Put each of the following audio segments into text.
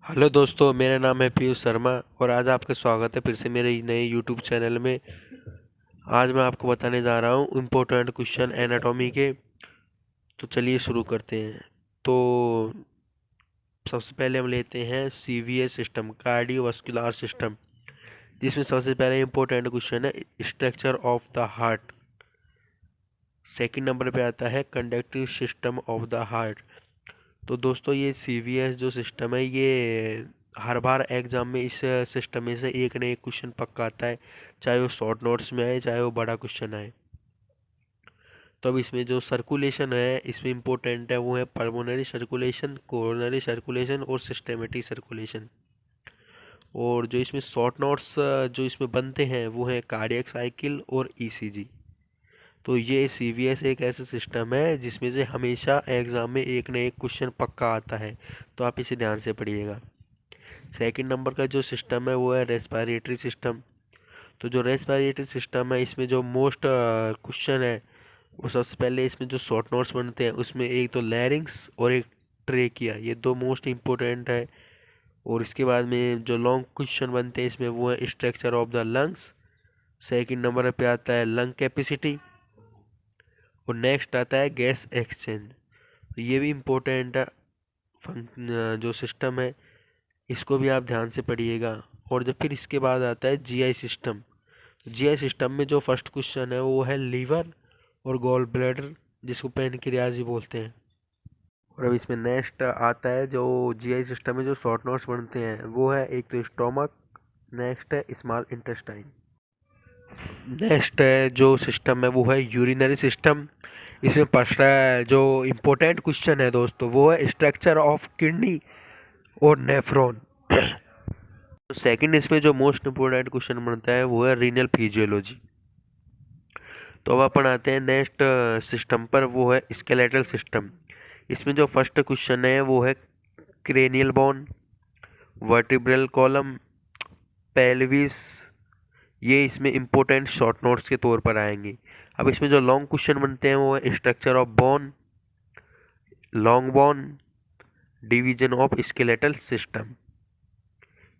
Hello दोस्तों, मेरा नाम है पीयूष शर्मा और आज आपका स्वागत है फिर से मेरे नए यूट्यूब चैनल में। आज मैं आपको बताने जा रहा हूँ इम्पोर्टेंट क्वेश्चन एनाटॉमी के। तो चलिए शुरू करते हैं। तो सबसे पहले हम लेते हैं सीवीएस सिस्टम, कार्डियोवास्कुलर सिस्टम, जिसमें सबसे पहले इम्पोर्टेंट क्वेश्चन है structure of the heart. Second number पे आता है conductive system of the heart. तो दोस्तों ये सीवीएस जो सिस्टम है ये हर बार एग्जाम में इस सिस्टम में से एक न एक क्वेश्चन पक्का आता है, चाहे वो शॉर्ट नोट्स में आए चाहे वो बड़ा क्वेश्चन आए। तो अब इसमें जो सर्कुलेशन है इसमें इम्पोर्टेंट है, वो है पल्मोनरी सर्कुलेशन, कोरोनरी सर्कुलेशन और सिस्टेमेटिक सर्कुलेशन। और जो इसमें शॉर्ट नोट्स जो इसमें बनते हैं वो है कार्डियक साइकिल और ईसीजी। तो ये सीवीएस एक ऐसा सिस्टम है जिसमें से हमेशा एग्जाम में एक न एक क्वेश्चन पक्का आता है, तो आप इसे ध्यान से पढ़िएगा। सेकंड नंबर का जो सिस्टम है वो है रेस्पिरेटरी सिस्टम। तो जो रेस्पिरेटरी सिस्टम है इसमें जो मोस्ट क्वेश्चन है वो सबसे पहले इसमें जो शॉर्ट नोट्स बनते हैं उसमें एक तो लैरिंक्स और एक ट्रेकिया, ये दो मोस्ट इम्पोर्टेंट है। और इसके बाद में जो लॉन्ग क्वेश्चन बनते हैं इसमें वो है structure of the lungs. Second number पे आता है लंग कैपेसिटी और नेक्स्ट आता है गैस एक्सचेंज। तो ये भी इम्पोर्टेंट जो सिस्टम है, इसको भी आप ध्यान से पढ़िएगा। और जब फिर इसके बाद आता है जीआई सिस्टम। जीआई सिस्टम में जो फर्स्ट क्वेश्चन है वो है लीवर और गॉल ब्लैडर, जिसको पैनक्रियाज भी बोलते हैं। और अब इसमें नेक्स्ट आता है जो जीआई सिस्टम में जो शॉर्ट नोट्स बनते हैं वो है एक तो स्टोमक, नेक्स्ट है स्मॉल इंटेस्टाइन। नेक्स्ट है जो सिस्टम है वो है यूरिनरी सिस्टम। इसमें फर्स्ट जो इम्पोर्टेंट क्वेश्चन है दोस्तों वो है स्ट्रक्चर ऑफ किडनी और नेफ्रॉन। तो सेकंड इसमें जो मोस्ट इम्पोर्टेंट क्वेश्चन बनता है वो है रीनल फिजियोलॉजी। तो अब अपन आते हैं नेक्स्ट सिस्टम पर, वो है स्केलेटल सिस्टम। इसमें जो फर्स्ट क्वेश्चन है वो है cranial bone, vertebral column, pelvis. ये इसमें इम्पोर्टेंट शॉर्ट नोट्स के तौर पर आएंगे। अब इसमें जो लॉन्ग क्वेश्चन बनते हैं वो है structure of bone, long bone, division of skeletal system.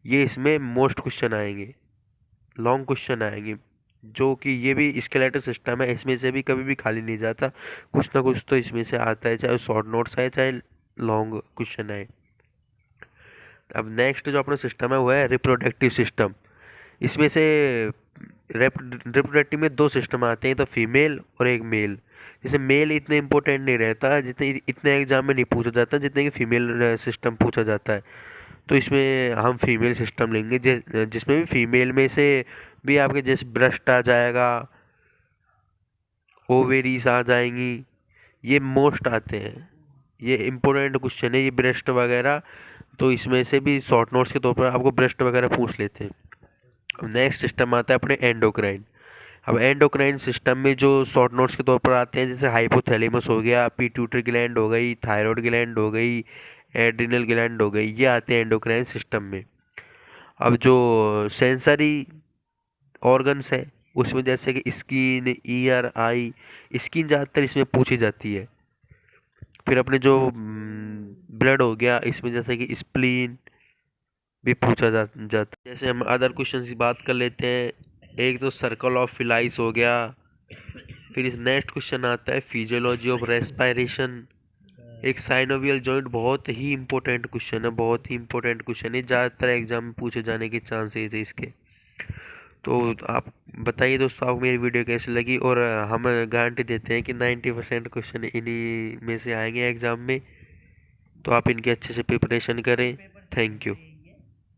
ये इसमें मोस्ट क्वेश्चन आएंगे, लॉन्ग क्वेश्चन आएंगे, जो कि ये भी स्केलेटल सिस्टम है, इसमें से भी कभी भी खाली नहीं जाता, कुछ ना कुछ तो इसमें से आता है, चाहे शॉर्ट नोट्स आए चाहे लॉन्ग क्वेश्चन आए। अब नेक्स्ट जो अपना सिस्टम है वो है रिप्रोडक्टिव सिस्टम। इसमें से रिप्रोडक्टिव में दो सिस्टम आते हैं, तो फीमेल और एक मेल। जैसे मेल इतने इम्पोर्टेंट नहीं रहता, जितने इतने एग्जाम में नहीं पूछा जाता जितने कि फीमेल सिस्टम पूछा जाता है। तो इसमें हम फीमेल सिस्टम लेंगे, जिसमें भी फीमेल में से भी आपके जैसे ब्रेस्ट आ जाएगा, ओवेरीज आ जाएंगी, ये मोस्ट आते हैं, ये इम्पोर्टेंट क्वेश्चन है ये ब्रेस्ट वगैरह। तो इसमें से भी शॉर्ट नोट्स के तौर पर आपको ब्रेस्ट वगैरह पूछ लेते हैं। अब नेक्स्ट सिस्टम आता है अपने एंडोक्राइन। अब एंडोक्राइन सिस्टम में जो शॉर्ट नोट्स के तौर पर आते हैं जैसे हाइपोथैलेमस हो गया, पिट्यूटरी ग्लैंड हो गई, थायराइड ग्लैंड हो गई, एड्रिनल ग्लैंड हो गई, ये आते हैं एंडोक्राइन सिस्टम में। अब जो सेंसरी ऑर्गन्स है उसमें जैसे कि स्किन, ईयर, आई, स्किन ज़्यादातर इसमें पूछी जाती है। फिर अपने जो ब्लड हो गया इसमें जैसे कि स्प्लीन भी पूछा जाता है। जैसे हम अदर क्वेश्चन की बात कर लेते हैं, एक तो सर्कल ऑफ फिलाइस हो गया। फिर इस नेक्स्ट क्वेश्चन आता है फिजियोलॉजी ऑफ रेस्पिरेशन। एक साइनोवियल जॉइंट, बहुत ही इंपॉर्टेंट क्वेश्चन है, बहुत ही इंपॉर्टेंट क्वेश्चन है, ज़्यादातर एग्जाम में पूछे जाने के चांसेस है इसके। तो आप बताइए दोस्तों आपको मेरी वीडियो कैसी लगी, और हम गारंटी देते हैं कि 90% क्वेश्चन इन्हीं में से आएंगे एग्ज़ाम में। तो आप इनके अच्छे से प्रिपरेशन करें। Thank you.